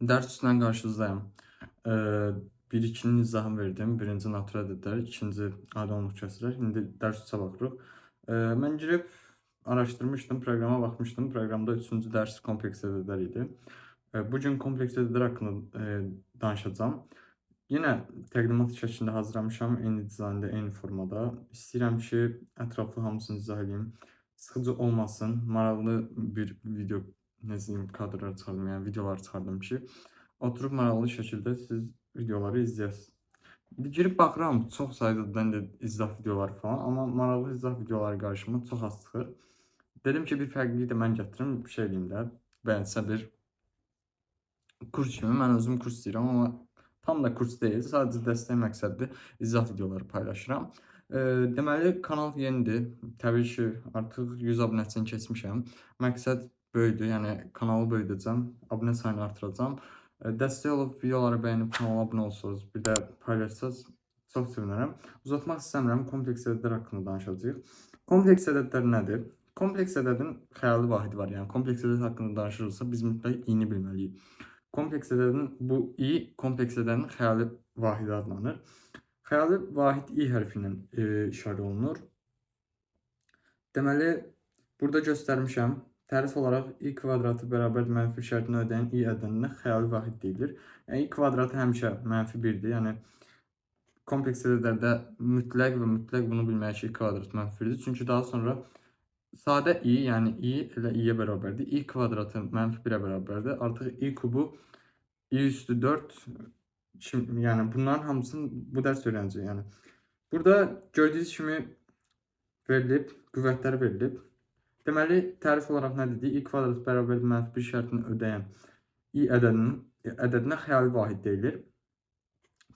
Ders üstündən qarşınızdayım. Eee, 1-2-nin izahını verdim. Birinci natura ədədlər, ikinci adi onluq kəsrlər. İndi dərs 3-ə baxırıq. Mən girib araşdırmışdım, proqrama baxmışdım. Proqramda 3-cü dərs kompleks ədədlər idi. Bu gün kompleks ədədlər haqqında danışacağam. Yenə təqdimat şəklində hazırlamışam, eyni dizaynda, eyni formada. İstəyirəm ki, ətraflı hamısını izah edeyim. Sıxıcı olmasın, maraqlı bir video, necə deyim, kadrlar çıxardım, yəni videolar çıxardım ki, oturub maraqlı şəkildə siz videoları izləyəsiniz. İndi girib baxıram, çox sayda də izah videoları falan, amma maraqlı izah videoları qarşıma çox az çıxır. Dedim ki, bir fərqlilik də mən gətirim, bir şey eləyim də, bəlkə bir kurs kimi. Mən özüm kurs deyirəm, amma tam da kurs deyil, sadəcə dəstək məqsədli izah videoları paylaşıram. Deməli, kanal yenidir. Təbii ki, artıq 100 abunəçini keçmişəm. Məqsəd böyükdür, yəni kanalı böyüdəcəm, abunə sayını artıracağam. Dəstək olub videoları bəyənib kanala abunə olsanız, bir də paylaşsanız çox sevinərəm. Uzatmaq istəmirəm, kompleks ədədlər haqqında danışacağıq. Kompleks ədədlər nədir? Kompleks ədədin xəyali vahidi var. Yəni kompleks ədəd haqqında danışırıqsa biz mütləq i-ni bilməliyik. Kompleks ədədin bu i kompleks ədədin xəyali vahidi adlanır. Xəyali vahid i hərfi ilə işarə olunur. Deməli, burada göstərmişəm. Tərif olaraq i kvadratı bərabər mənfi şərtini ödəyən i ədədinə xəyali vahid deyilir. Yəni i kvadratı həmişə mənfi 1-dir. Yəni kompleks ədədlərdə mütləq və mütləq bunu bilməliyik ki, i kvadrat mənfi 1-dir. Çünki daha sonra sadə i, yəni i elə i-yə bərabərdir. I kvadratı mənfi 1-ə bərabərdir. Artıq i kubu i üstü 4, yəni bunların hamısını bu dərs öyrənəcəyik. Yəni burada gördüyünüz kimi verilib, qüvvətlər verilib. Deməli, tərif olaraq nə dedik? I kvadrat bərabər mənfi 1 şərtini ödəyən i ədədinə xəyali vahid deyilir.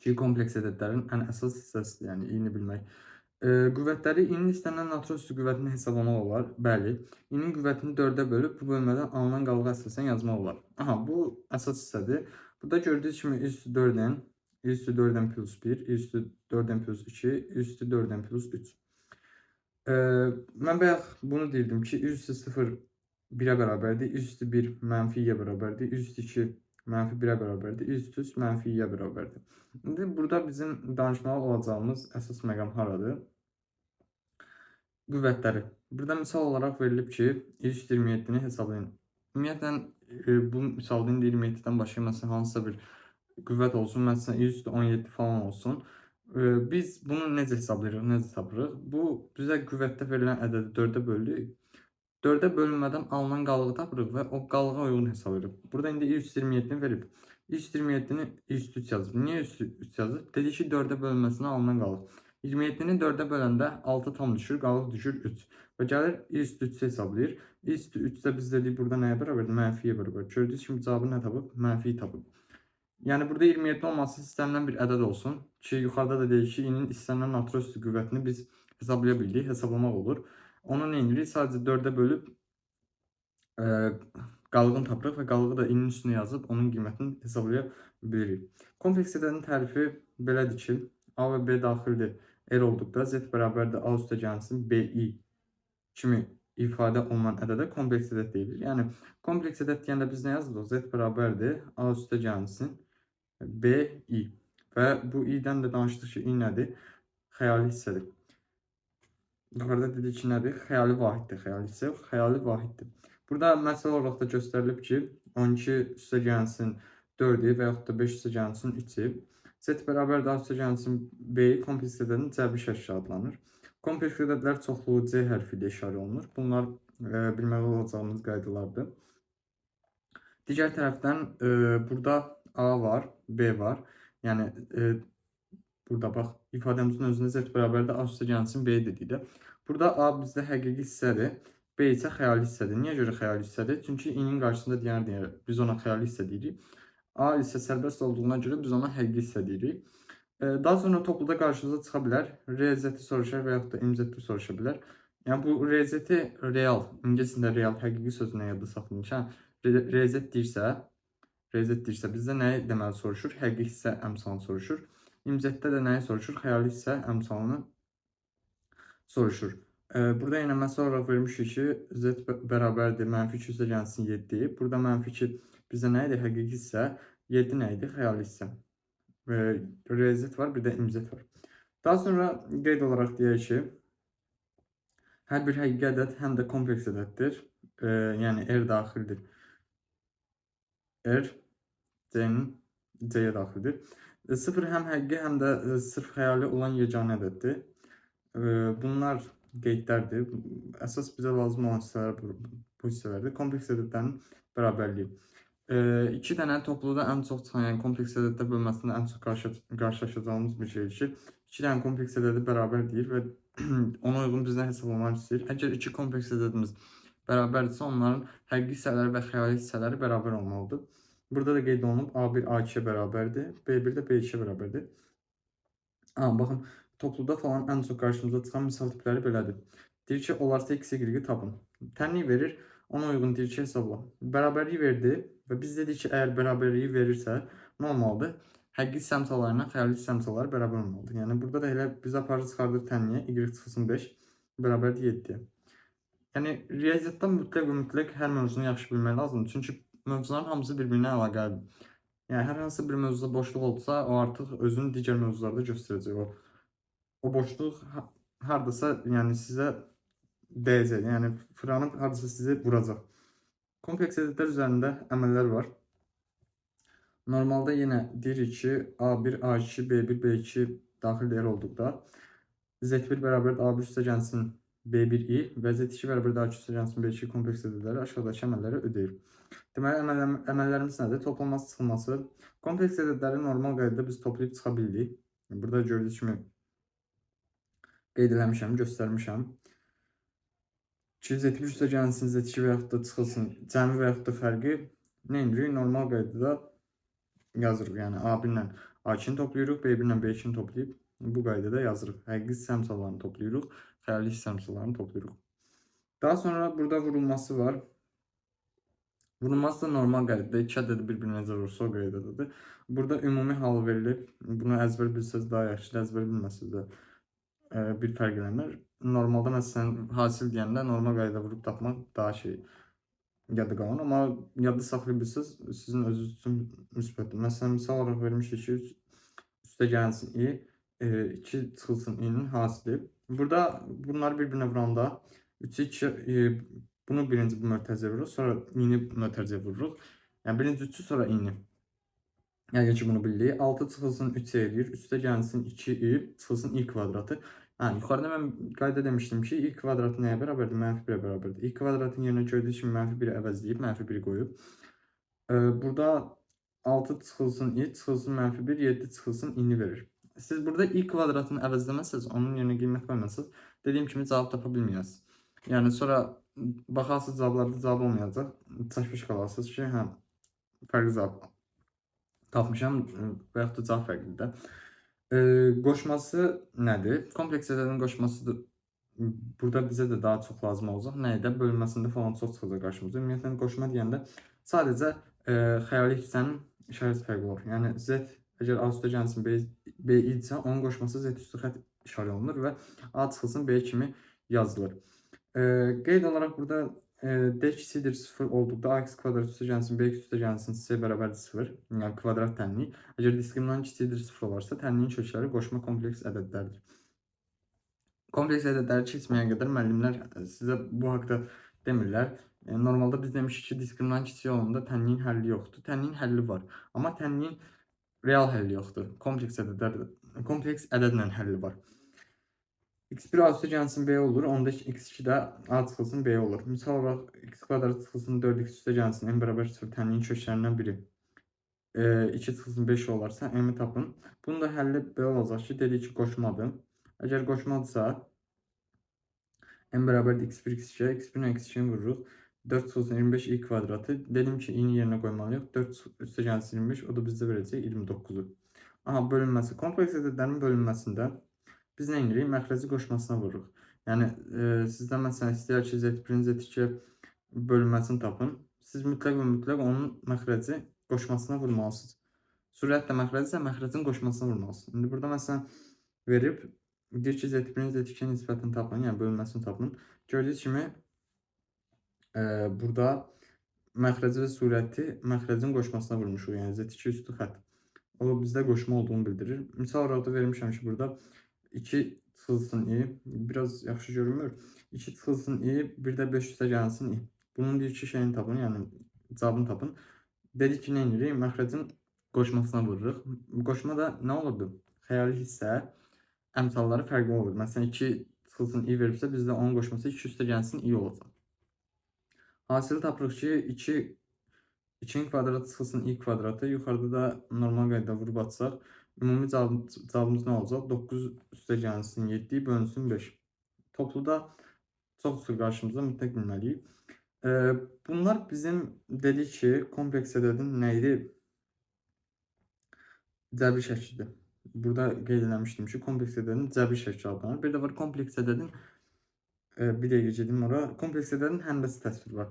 Ki, kompleks ədədlərin ən əsas hissəsidir, yəni i-ni bilmək. Qüvvətləri i-nin istənilən natural üstü qüvvətini hesablamaq olar. Bəli, i-nin qüvvətini 4-ə bölüb bu bölmədən alınan qalığa əsasən yazmaq olar. Aha, bu əsas hissədir. Burada gördüyünüz kimi i üstü 4-dən, i üstü 4-dən plus 1, i üstü 4-dən plus 2, i üstü 4-dən plus 3. Mən bayaq bunu deyirdim ki, i üstü 0 1-ə bərabərdir, i üstü 1 mənfi 2-yə bərabərdir, i üstü 2 mənfi 1-ə bərabərdir, i üstü 3 mənfi 2-yə bərabərdir. İndi burada bizim danışmalı olacağımız əsas məqam haradır? Qüvvətləri. Burada misal olaraq verilib ki, i üstü 27-ni hesablayın. Ümumiyyətlə, bu misalda indi 27-dən başqa məsələn hansısa bir qüvvət olsun, məsələn i üstü 17 falan olsun. Biz bunu necə hesablayırıq, necə tapırıq? Bu bizə qüvvətdə verilən ədədi 4-ə bölürük. 4-ə bölünmədən alınan qalığı tapırıq və o qalığa uyğun hesablayırıq. Burada indi i üstü 27-ni verib. i üstü 27-ni i üstü 3 yazıb. Niyə i üstü 3 yazıb? Dedi ki, 4-ə bölünməsinə alınan qalıq. 27-ni 4-ə böləndə 6 tam düşür, qalıq düşür 3. Və gəlir i üstü 3 hesablayır. i üstü 3 də biz dedik burada nəyə bərabərdir? Mənfiyə bərabər. Gördüyünüz kimi cavabı nə tapıb? Mənfiyi tapıb. Yəni burada 27 olması istənilən bir ədəd olsun ki, yuxarıda da deyir ki, i-nin istənilən natural üstü qüvvətini biz hesablaya bildik, hesablamaq olur. Onu nə edirik? Sadəcə 4-ə bölüb qalığını tapırıq və qalığı da i-nin üstünə yazıb onun qiymətini hesablaya bilirik. Kompleks ədədin tərifi belədir ki, a və b daxildir r olduqda z bərabərdir a üstə gəlsin bi kimi ifadə olunan ədədə kompleks ədəd deyilir. Yəni kompleks ədəd deyəndə biz nə yazırıq? Z bərabərdir a üstə gəlsin bi və bu i-dən də danışdıq ki, i nədir? Xəyali hissədir. Yuxarıda dedik ki, nədir? Xəyali vahiddir. Xəyali hissə yox, xəyali vahiddir. Burada məsələ olaraq da göstərilib ki, 12 üstə gəlsin 4-i və yaxud da 5 üstə gəlsin 3-i. Z bərabərdir a üstə gəlsin b kompleks ədədin cəbri şəkli adlanır. Kompleks ədədlər çoxluğu c hərfi ilə işarə olunur. Bunlar bilməli olacağımız qaydalardır. Digər tərəfdən burada a var, b var. Yəni burada bax, ifadəmizin özündə z bərabərdir a üstə gəlsin b dedikdə. Burada a bizdə həqiqi hissədir, b isə xəyali hissədir. Niyə görə xəyali hissədir? Çünki i-nin qarşısında deyər, biz ona xəyali hissə deyirik. A isə sərbəst olduğuna görə biz ona həqiqi hissə deyirik. Daha sonra topluda qarşınıza çıxa bilər. RZ-i soruşar və yaxud da MZ-i soruşa bilər. Yəni bu RZ-i real, ingiliscə real, həqiqi sözünə yadda saxlayın ki, RZ deyirsə bizdə nəyi deməli soruşur? Həqiqi hissə əmsalını soruşur. İmzətdə də nəyi soruşur? Xəyali hissə əmsalını soruşur. Burada yenə məsələ olaraq vermişik ki, z bərabərdir mənfi 2 üstə gəlsin 7. Burada mənfi 2 bizdə nə idi? Həqiqi hissə. 7 nə idi? Xəyali hissəm. Riyaziyyat var, bir də imzet var. Daha sonra qeyd olaraq deyək ki, hər bir həqiqi ədəd həm də kompleks ədəddir. Yəni R daxildir. R C-nin C-yə daxildir. 0 həm həqiqi, həm də sırf xəyali olan yeganə ədəddir. Bunlar qeydlərdir. Əsas bizə lazım olan hissələr bu hissələrdir. Kompleks ədədlərin bərabərliyi. 2 dənə topluda ən çox çıxan, yəni kompleks ədədlər bölməsində ən çox qarşılaşacağımız bir şeydir ki, 2 dənə kompleks ədədi bərabər deyir və ona uyğun bizdən hesablamaq istəyir. Əgər 2 kompleks ədədimiz bərabərdirsə, onların həqiqi hissələri və xəyali hissələri bərabər olmalıdır. Burada da qeyd olunub A1 A2-yə bərabərdir, B1 də B2-yə bərabərdir. Baxın, topluda falan ən çox qarşımıza çıxan misal tipləri belədir. Deyir ki, olarsa x, y-i tapın. Tənlik verir, ona uyğun deyir ki, hesabla. Bərabərliyi verdi və biz dedik ki, əgər bərabərliyi verirsə, nə olmalıdır? Həqiqi səmsalarla xəyali səmsalar bərabər olmalıdır. Yəni, burada da elə biz aparıcı çıxardır tənliyə, y çıxsın 5, bərabərdir 7-yə. Yəni, riyaziyyatdan mütləq hər mövzunu yaxşı bilmək lazımdır. Çünki mövzuların hamısı bir-birinə əlaqəlidir. Yəni, hər hansı bir mövzuda boşluq olsa, o artıq özünü digər mövzularda göstərəcək. O boşluq hardasa, yəni sizə dəyəcək. Yəni, fırlanıb hardasa sizi vuracaq. Kompleks ədədlər üzərində əməllər var. Normalda yenə deyirik ki, A1, A2, B1, B2 daxil dəyər olduqda Z1 bərabərdir A1 üstəgəlsin B1i və Z2 bərabərdir A2 üstəgəlsin B2 kompleks ədədləri aşağıdakı əməlləri ödəyir. Deməli, əməllərimiz nədir? Toplanması, çıxılması. Kompleks ədədləri normal qaydada biz toplayıb çıxa bildik. Burada gördüyünüz kimi qeyd eləmişəm, göstərmişəm. Z1 üstəgəlsin Z2 və yaxud da çıxılsın cəmi və yaxud da fərqi nə edirik? Normal qaydada yazırıq. Yəni A1 ilə A2-ni toplayırıq, B1 ilə B2-ni toplayıb bu qaydada yazırıq. Həqiqi səmsalarını toplayırıq, xəyali səmsalarını toplayırıq. Daha sonra burada vurulması var. Vurulması da normal qaydada 2 ədədi bir-birinə vurursa o qaydadadır. Burada ümumi hal verilib. Bunu əzbər bilsəz daha yaxşıdır, əzbər bilməsəz də bir fərq eləmir. Normalda məsələn hasil deyəndə normal qaydada vurub tapmaq daha yadda qalan, amma yadda saxlaya bilsəz sizin özünüz üçün müsbətdir. Məsələn, misal olaraq vermişik ki, üstəgəlsin i, 2 çıxılsın i-nin hasili. Burada bunları bir-birinə vuranda 3-ü 2 bunu birinci bu mötərizəyə vururuq, sonra i-ni mötərizəyə vururuq. Yəni birinci 3-ü, sonra i-ni. Yəni ki, bunu bildik. 6 çıxılsın 3 eləyir. Üstəgəlsin 2i çıxılsın i kvadratı. Yuxarıda mən qayda demişdim ki, i kvadratı nəyə bərabərdir? -1-ə bərabərdir. I kvadratın yerinə gördüyünüz kimi -1-i əvəzləyib, -1-i qoyub. Burada 6 çıxılsın i, çıxılsın -1, 7 çıxılsın i-ni verir. Siz burada i kvadratını əvəzləməsəz, onun yerinə qiymət qoymasınız, dediyim kimi cavab tapa bilməyəsiniz. Yəni sonra baxarsınız cavablarda cavab olmayacaq, çaşbaş qalarsınız ki, hə, fərqli cavab tapmışam və yaxud da cavab fərqlidir də. Qoşması nədir? Kompleks ədədin qoşması burada bizə də daha çox lazım olacaq. Nə idi? Bölünməsində falan çox çıxacaq qarşımıza. Ümumiyyətlə, qoşma deyəndə sadəcə xəyali hissənin işarət fərqi olur. Yəni, Z əgər A üstəgəlsin B idisə, onun qoşması Z üstü xətt işarə olunur və A çıxılsın B kimi yazılır. Qeyd olaraq burada D kiçikdir 0 olduqda AX kvadrat üstəgəlsin BX üstəgəlsin C bərabərdir 0, yəni kvadrat tənliyi. Əgər diskriminant kiçikdir 0 olarsa, tənliyin kökləri qoşma kompleks ədədlərdir. Kompleks ədədləri keçməyə qədər müəllimlər sizə bu haqda demirlər. Normalda biz demişik ki, diskriminant kiçik olanda tənliyin həlli yoxdur. Tənliyin həlli var, amma tənliyin real həlli yoxdur. Kompleks ədədlə həlli var. x1 A üstəgəlsin B olur, onda x2 də A çıxılsın B olur. Misal olaraq x kvadrat çıxılsın 4x üstəgəlsin n bərabər 0 tənliyin köklərindən biri 2 çıxılsın 5 olarsa m-i tapın. Bunun da həlli belə olacaq ki, dedik ki, qoşmadır. Əgər qoşmadırsa m bərabərdir x1 x2, x1 x2-ni vururuq. 4 çıxılsın 25 i kvadratı. Dedim ki, i-ni yerinə qoymalıyıq. 4 üstəgəlsin 25, o da bizdə verəcək 29-u. Bölünməsi. Kompleks ədədlərin bölünməsində biz nə edirik? Məxrəci qoşmasına vururuq. Yəni, sizdən məsələn istəyər ki, Z1-in Z2-yə bölünməsini tapın. Siz mütləq və mütləq onun məxrəci qoşmasına vurmalısınız. Sürətlə məxrəcisə, məxrəcin qoşmasına vurmalısınız. İndi burada məsələn verib, deyir ki, Z1-in Z2-yə nisbətini tapın, yəni bölünməsini tapın. Gördüyünüz kimi, burada məxrəci və surəti məxrəcin qoşmasına vurmuşuq. Yəni Z2 üstü xətt. O bizdə qoşma olduğunu bildirir. Misal olaraq da vermişəm ki, burada 2 çıxılsın i, biraz yaxşı görünmür. 2 çıxılsın i, bir də 5 üstə gəlsin i. Bunun bir iki şeyini tapın, yəni cavabını tapın. Dedik ki, nə edirik? Məxrəcin qoşmasına vururuq. Qoşma da nə olurdu? Xəyali hissə əmsalları fərqli olur. Məsələn, 2 çıxılsın i veribsə, bizdə onun qoşması 2 üstə gəlsin i olacaq. Hasılı tapırıq ki, 2'nin kvadratı çıxılsın i kvadratı. Yuxarıda da normal qaydada vurub atsaq, ümumi cavabımız nə olacaq? 9 üstə gəlsin 7 bölünsün 5. Topluda çox çıxır qarşımıza, mütləq bilməliyik. Bunlar bizim dedik ki, kompleks ədədin nə idi? Cəbri şəklidir. Burada qeyd eləmişdim ki, kompleks ədədin cəbri şəkli adlanır. Bir də var kompleks ədədin, bir dəqiqə gedim ora. Kompleks ədədin həndəsi təsviri var.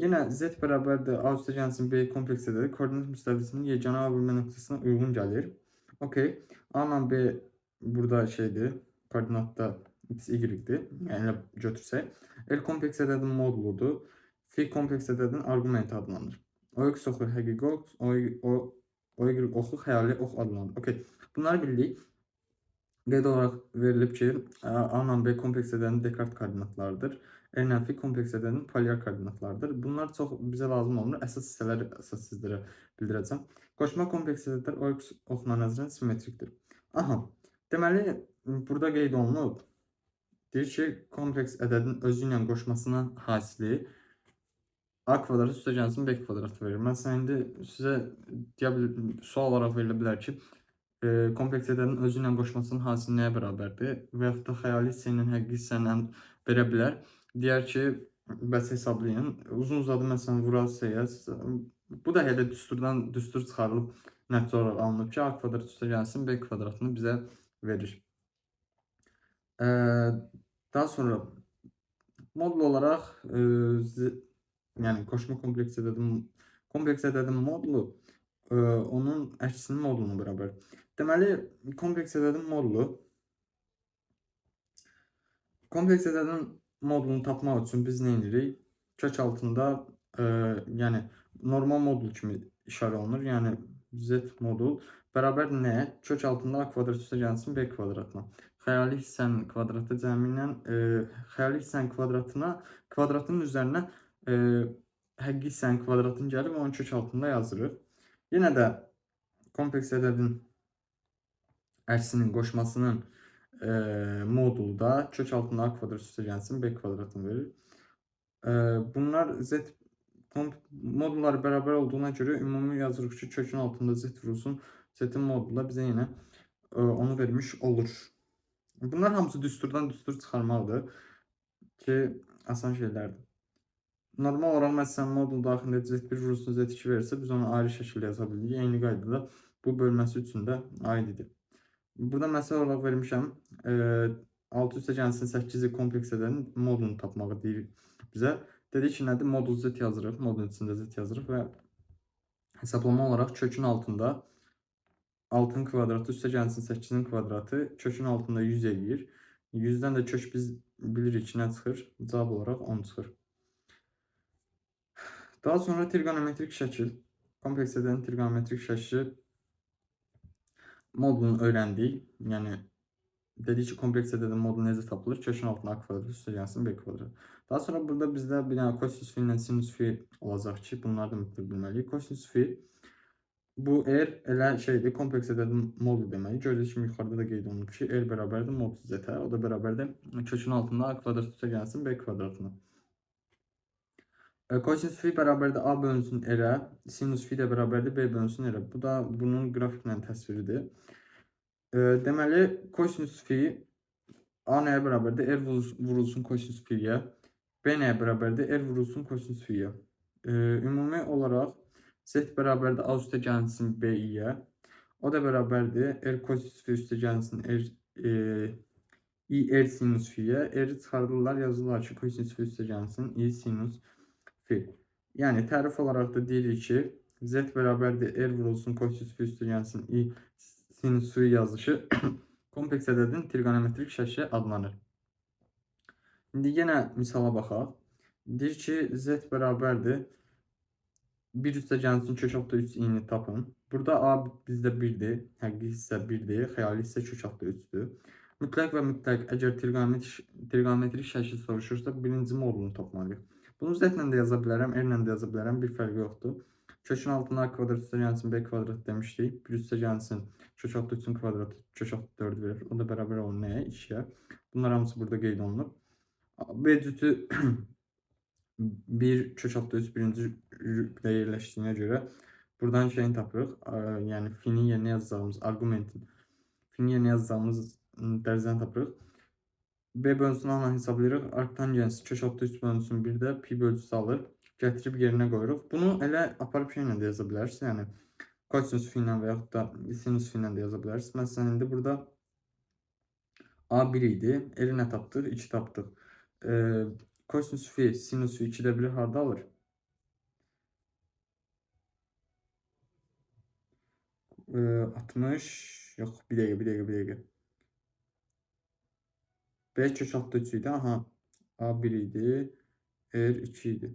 Yenə z bərabərdir a üstə gəlsin b kompleks ədədi koordinat müstəvisinin yeganə A bölmə nöqtəsinə uyğun gəlir. Okey. A ilə B burada şeydir, koordinatda x, y-dir. Yəni götürsək. L kompleks ədədin moduludur. F kompleks ədədin arqumenti adlanır. OX oxu həqiqi ox, OY oxu xəyali ox adlanır. Okey. Bunları bildik. Qeyd olaraq verilib ki, A ilə B kompleks ədədin Dekart koordinatlarıdır. R-lə F kompleks ədədin polyar koordinatlarıdır. Bunlar çox bizə lazım olmur. Əsas hissələri sizlərə bildirəcəm. Qoşma kompleks ədədlər OX oxuna nəzərən simmetrikdir. Aha, deməli, burada qeyd olunub. Deyir ki, kompleks ədədin özü ilə qoşmasının hasili A kvadratı üstə gəlsin B kvadratı verir. Məsələn, indi sizə sual olaraq verilə bilər ki, kompleks ədədin özü ilə qoşmasının hasili nəyə bərabərdir? Və yaxud da xəyali hissə ilə həqiqi hissəni verə bilər. Deyər ki, bəs hesablayın. Uzun uzadı məsələn vurasıya. Bu da elə düstur çıxarılıb nəticə olaraq alınıb ki, A kvadrat üstə gəlsin B kvadratını bizə verir. Daha sonra modul olaraq yəni qoşma kompleks ədədin modulu onun əksinin moduluna bərabər. Deməli, kompleks ədədin modulunu tapmaq üçün biz nə edirik? Kök altında yəni normal modul kimi işarə olunur. Yəni z modul bərabər nəyə? Kök altında A kvadrat üstə gəlsin B kvadratına. Xəyali hissənin kvadratı cəmi ilə xəyali hissənin kvadratının üzərinə həqiqi hissənin kvadratını gəlib onun kök altında yazırıq. Yenə də kompleks ədədin əksinin qoşmasının modulda kök altında A kvadrat üstə gəlsin B kvadratını verir. Bunlar z modulları bərabər olduğuna görə ümumi yazırıq ki, kökün altında z vurulsun. Z-in modulu da bizə yenə onu vermiş olur. Bunlar hamısı düsturdan düstur çıxarmaqdır ki, asan şeylərdir. Normal olaraq məsələn modul daxilində z1 vurulsun z2 verirsə, biz onu ayrı şəkildə yaza bilirik. Eyni qaydada bu bölməsi üçün də aiddir. Burada məsələ olaraq vermişəm. 6 üstə gəlsin 8 kompleks ədədin modulunu tapmağı deyir bizə. Dedik ki, nədir? Modul z yazırıq. Modulun içində z yazırıq və hesablama olaraq kökün altında 6'nın kvadratı üstə gəlsin 8'in kvadratı kökün altında 100 eləyir. 100'dən də kök biz bilirik ki, nə çıxır? Cavab olaraq 10 çıxır. Daha sonra trigonometrik şəkil. Kompleks ədədin trigonometrik şəkli modulunu öyrəndik. Yəni dedik ki, kompleks ədədin modulu necə tapılır? Kökün altında A kvadrat üstə gəlsin B kvadrat. Daha sonra burada bizdə bir dənə kosinus fi ilə sinus fi olacaq ki, bunları da mütləq bilməliyik. Kosinus fi bu R elə şeydir, kompleks ədədin modulu demək. Gördüyünüz kimi yuxarıda da qeyd olunub ki, R bərabərdir modul z-ə. O da bərabərdir kökün altında A kvadrat üstə gəlsin B kvadratına. Kosinus fi bərabərdir A bölünsün R-ə, sinus fi də bərabərdir B bölünsün R-ə. Bu da bunun qrafiklə təsviridir. Deməli, kosinus fi A nəyə bərabərdir? R vurulsun kosinus fiyə. B nəyə bərabərdir? R vurulsun kosinus fiyə. Ümumi olaraq z bərabərdir A üstə gəlsin B-yə. O da bərabərdir R kosinus fi üstə gəlsin R sinus fiyə. R çıxardırlar, yazırlar ki, kosinus fi üstə gəlsin I sinus fi. Yəni tərif olaraq da deyirik ki, z bərabərdir R vurulsun kosinus fi üstə gəlsin I sinus fi yazışı kompleks ədədin trigonometrik şəkli adlanır. İndi yenə misala baxaq. Deyir ki, z bərabərdir 1 üstə gəlsin kök altda 3 i-ni tapın. Burada A bizdə 1-dir, həqiqi hissə 1-dir, xəyali hissə kök altda 3-dür. Mütləq və mütləq əgər trigonometrik şəkil soruşursa, birinci modulunu tapmalıyıq. Bunu z-lə də yaza bilərəm, r-lə də yaza bilərəm, bir fərqi yoxdur. Kökün altına a kvadrat üstə gəlsin b kvadrat demişdik. 1 üstə gəlsin kök altda 3-ün kvadratı kök altda 4 verir. O da bərabər olur nəyə? 2-yə. Bunlar hamısı burada qeyd olunub. B cütü 1 kök altda 3 birinci rübdə yerləşdiyinə görə buradan şeyini tapırıq. Yəni finin yerinə yazacağımız arqumentin finin yerinə yazacağımız dərəcəni tapırıq. B bölünsün A-la hesablayırıq. Arctangens kök altda 3 bölünsün 1 də pi bölgüsü alır. Gətirib yerinə qoyuruq. Bunu elə aparıb şeylə də yaza bilərsiniz. Yəni kosinus fi ilə və yaxud da sinus fi ilə də yaza bilərsiniz. Məsələn, indi burada A 1 idi. R-i nə tapdıq? 2 tapdıq. Kosinus fi, sinus fi 2-də 1-i harda alır? Ee, 60, yox, bir dəqiqə. B kök altda 3 idi. Aha, A 1 idi. R 2 idi.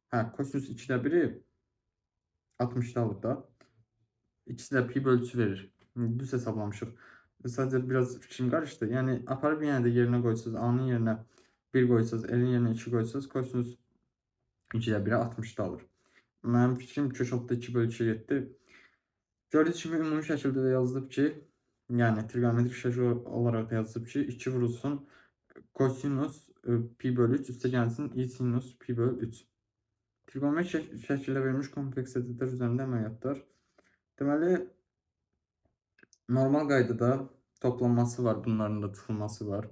Hə, kosinus 2-də 1-i 60-da alır da. İkisi də pi bölgüsü verir. Düz hesablamışıq. Sadəcə biraz fikrim qarışdı. Yəni aparıb yenə də yerinə qoysanız, A-nın yerinə 1 qoysanız, L-in yerinə 2 qoysanız, kosinus 2-də 1-i 60-da alır. Mənim fikrim kök altda 2 bölü 2 getdi. Gördüyünüz kimi ümumi şəkildə də yazılıb ki, yəni trigonometrik şəkil olaraq da yazılıb ki, 2 vurulsun kosinus pi bölü 3 üstə gəlsin i sinus pi bölü 3. Trigonometrik şəkildə verilmiş kompleks ədədlər üzərində əməliyyatlar. Deməli, normal qaydada toplanması var, bunların da çıxılması var.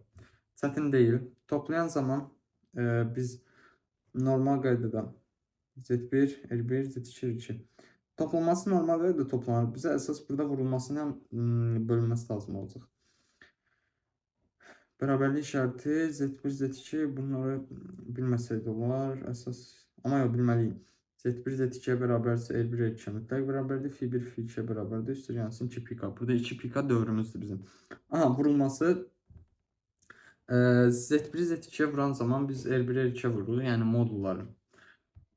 Çətin deyil. Toplayan zaman biz normal qaydada Z1, R1, Z2, R2. Toplanması normal qaydada toplanır. Bizə əsas burada vurulmasına bölünməsi lazım olacaq. Bərabərlik işarəti Z1, Z2 bunları bilməsəydi olar. Əsas, amma yox, bilməliyim. Z1, Z2-yə bərabərsə R1, R2-yə mütləq bərabərdir. Fi 1, Fi 2-yə bərabərdir. Üstə gəlsin 2 pika. Burada 2 pika dövrümüzdür bizim. Aha, vurulması Z1, Z2-yə vuran zaman biz R1, R2-yə vururuq. Yəni modulları.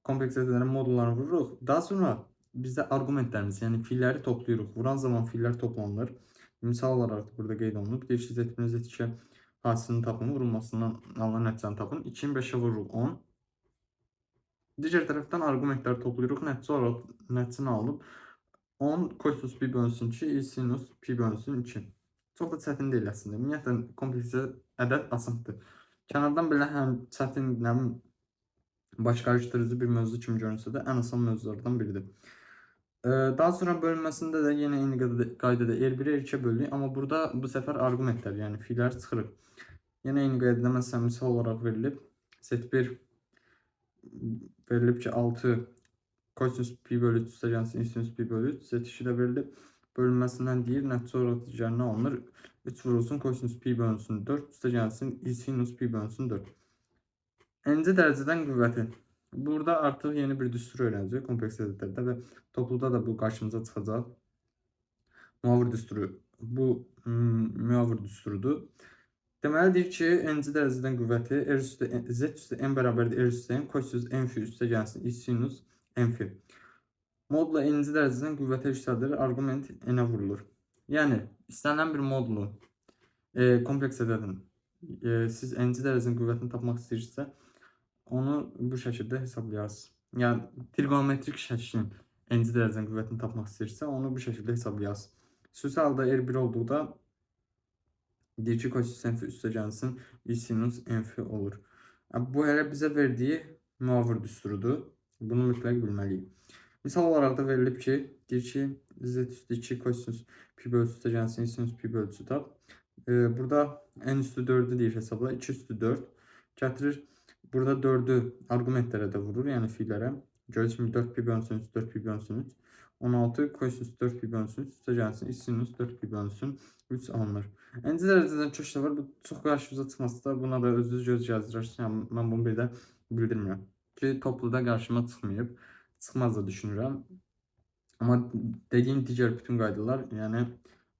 Kompleks ədədlərin modullarını vururuq. Daha sonra bizdə arqumentlərimiz, yəni fiilləri toplayırıq. Vuran zaman fiillər toplanılır. Misal olaraq burada qeyd olunub. Deyir ki, Z1, Z2-yə hasilini tapın, vurulmasından alınan nəticəni tapın. 2-ni 5-ə vururuq 10. Digər tərəfdən arqumentləri toplayırıq. Nəticə olaraq nəticəni alınıb 10 kosinus pi bölünsün 2, i sinus pi bölünsün 2. Çox da çətin deyil əslində. Ümumiyyətlə kompleks ədəd asandır. Kənardan belə həm çətin, həm baş qarışdırıcı bir mövzu kimi görünsə də ən asan mövzulardan biridir. Daha sonra bölünməsində də yenə eyni qaydada R1-ə R2-yə bölünür. Amma burada bu səfər arqumentlər, yəni fiilləri çıxırıq. Yenə eyni qaydada məsələn misal olaraq verilib. Z1 verilib ki 6 kosinus pi bölü 3 üstə gəlsin sinus pi bölü 3. Z2 də verilib. Bölünməsindən deyir, nəticə olaraq digərinə alınır. 3 vurulsun kosinus pi bölünsün 4 üstə gəlsin i sinus pi bölünsün 4. N-ci dərəcədən qüvvəti. Burada artıq yeni bir düstur öyrənəcək kompleks ədədlərdə və topluda da bu qarşımıza çıxacaq. Müavir düsturu. Bu müavir düsturudur. Deməli deyir ki, n-ci dərəcədən qüvvəti r üstə z üstə n bərabərdir r üstə n kosinus n fi üstə gəlsin i sinus n fi. Modula n-ci dərəcədən qüvvətə yüksəldilir, arqument n-ə vurulur. Yəni istənilən bir modulu kompleks ədədin siz n-ci dərəcənin qüvvətini tapmaq istəyirsinizsə, onu bu şəkildə hesablayarsınız. Yəni trigonometrik şəklin n-ci dərəcənin qüvvətini tapmaq istəyirsə, onu bu şəkildə hesablayarsınız. Xüsusi halda R1 olduqda deyir ki, kosinus n fi üstə gəlsin i sinus n fi olur. Bu hələ bizə verdiyi müavir düsturudur. Bunu mütləq bilməliyik. Misal olaraq da verilib ki, deyir ki, z üstü 2 kosinus pi bölü üstə gəlsin i sinus pi bölü tap. Burada n üstü 4'ü deyir hesabla. 2 üstü 4 gətirir. Burada 4'ü arqumentlərə də vurur, yəni fiillərə. Görürsünüz kimi 4 pi bölünsün 3, 4 pi bölünsün 3. 16 kosinus 4 pi bölünsün 3 üstə gəlsin i sinus 4 pi bölünsün 3 alınır. N-ci dərəcədən kök də var. Bu çox qarşımıza çıxması da buna da özünüz göz gəzdirirsiniz. Yəni mən bunu bir də bildirmirəm ki, topluda qarşıma çıxmayıb. Çıxmaz da düşünürəm. Amma dediyim digər bütün qaydalar, yəni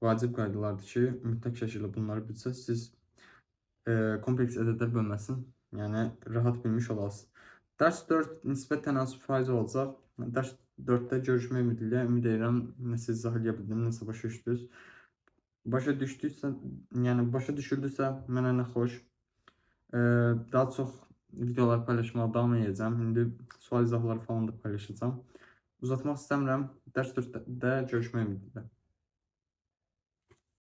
vacib qaydalardır ki, mütləq şəkildə bunları bilsəz, siz kompleks ədədlər bölməsini yəni rahat bilmiş olasınız. Dərs 4 nisbət tənasüb faizi olacaq. Dərs 4-də görüşmək ümidi ilə. Ümid edirəm nəsə izah eləyə bildim, nəsə başa düşdünüz. Başa düşdüysə, yəni başa düşüldüsə mənə nə xoş. Daha çox videolar paylaşmağa davam edəcəm. İndi sual izahları falan da paylaşacağam. Uzatmaq istəmirəm. Dərs 4-də görüşmək ümidi ilə.